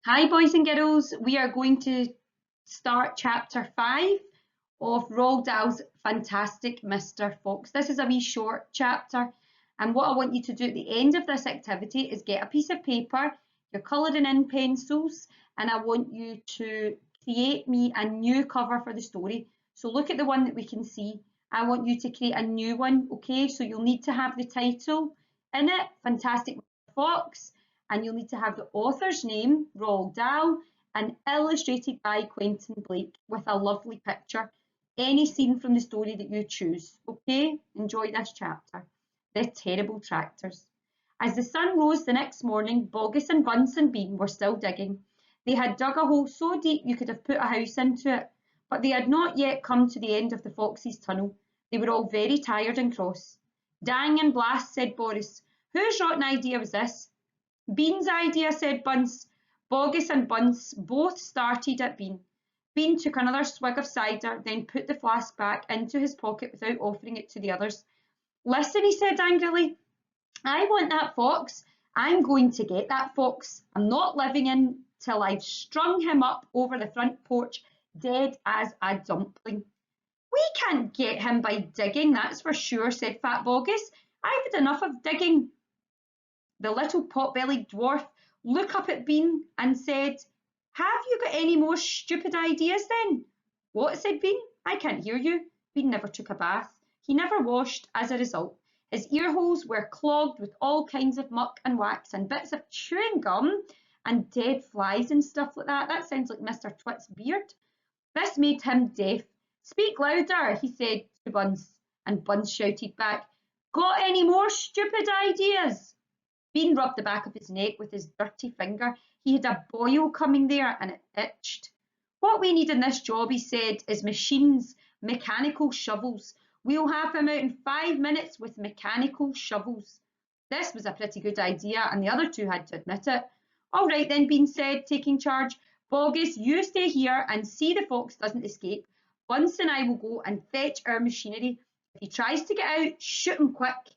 Hi, boys and girls. We are going to start chapter 5 of Roald Dahl's Fantastic Mr. Fox. This is a wee short chapter, and what I want you to do at the end of this activity is get a piece of paper, your colouring in pencils, and I want you to create me a new cover for the story. So look at the one that we can see. I want you to create a new one, okay? So you'll need to have the title in it, Fantastic Mr. Fox, and you'll need to have the author's name, Roald Dahl, and illustrated by Quentin Blake with a lovely picture. Any scene from the story that you choose. Okay, enjoy this chapter. The Terrible Tractors. As the sun rose the next morning, Boggis and Bunce and Bean were still digging. They had dug a hole so deep you could have put a house into it, but they had not yet come to the end of the Foxes' tunnel. They were all very tired and cross. Dang and blast, said Boris. Whose rotten idea was this? Bean's idea, said Bunce. Boggis and Bunce both started at Bean. Bean took another swig of cider, then put the flask back into his pocket without offering it to the others. Listen, he said angrily, I want that fox. I'm going to get that fox. I'm not living in till I've strung him up over the front porch, dead as a dumpling. We can't get him by digging, that's for sure, said Fat Boggis. I've had enough of digging. The little pot-bellied dwarf looked up at Bean and said, Have you got any more stupid ideas then? What, said Bean. I can't hear you. Bean never took a bath. He never washed as a result. His ear holes were clogged with all kinds of muck and wax and bits of chewing gum and dead flies and stuff like that. That sounds like Mr. Twit's beard. This made him deaf. Speak louder, he said to Bunce, and Bunce shouted back, Got any more stupid ideas? Bean rubbed the back of his neck with his dirty finger. He had a boil coming there and it itched. What we need in this job, he said, is machines, mechanical shovels. We'll have him out in 5 minutes with mechanical shovels. This was a pretty good idea, and the other two had to admit it. All right then, Bean said, taking charge. Boggis, you stay here and see the fox doesn't escape. Bunce and I will go and fetch our machinery. If he tries to get out, shoot him quick.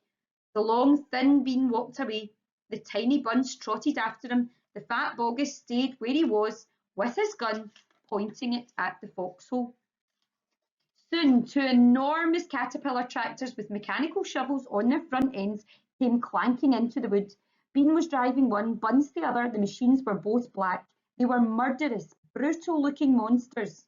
The long, thin Bean walked away. The tiny Bunce trotted after him. The fat Boggis stayed where he was, with his gun, pointing it at the foxhole. Soon, two enormous caterpillar tractors with mechanical shovels on their front ends came clanking into the wood. Bean was driving one, Bunce the other. The machines were both black. They were murderous, brutal-looking monsters.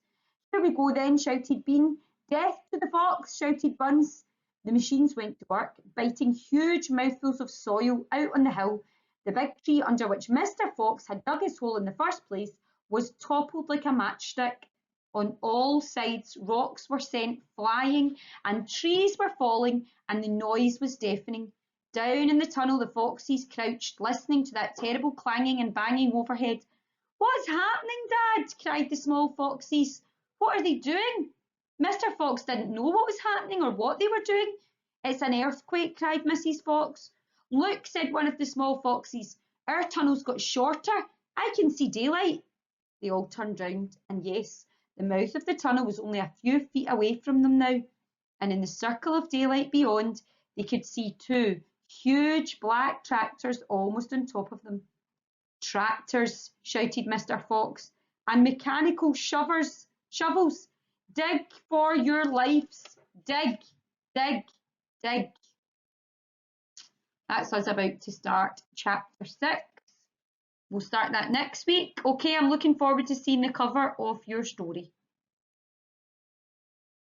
Here we go then, shouted Bean. Death to the fox, shouted Bunce. The machines went to work, biting huge mouthfuls of soil out on the hill. The big tree under which Mr. Fox had dug his hole in the first place was toppled like a matchstick. On all sides, rocks were sent flying and trees were falling, and the noise was deafening. Down in the tunnel, the foxes crouched, listening to that terrible clanging and banging overhead. What's happening, Dad? Cried the small foxes. What are they doing? Mr. Fox didn't know what was happening or what they were doing. It's an earthquake, cried Mrs. Fox. Look, said one of the small foxes, our tunnel's got shorter. I can see daylight. They all turned round, and yes, the mouth of the tunnel was only a few feet away from them now, and in the circle of daylight beyond, they could see two huge black tractors almost on top of them. Tractors, shouted Mr. Fox, and mechanical shovels. Dig for your lives. Dig, dig, dig. That's us about to start chapter 6. We'll start that next week. Okay, I'm looking forward to seeing the cover of your story.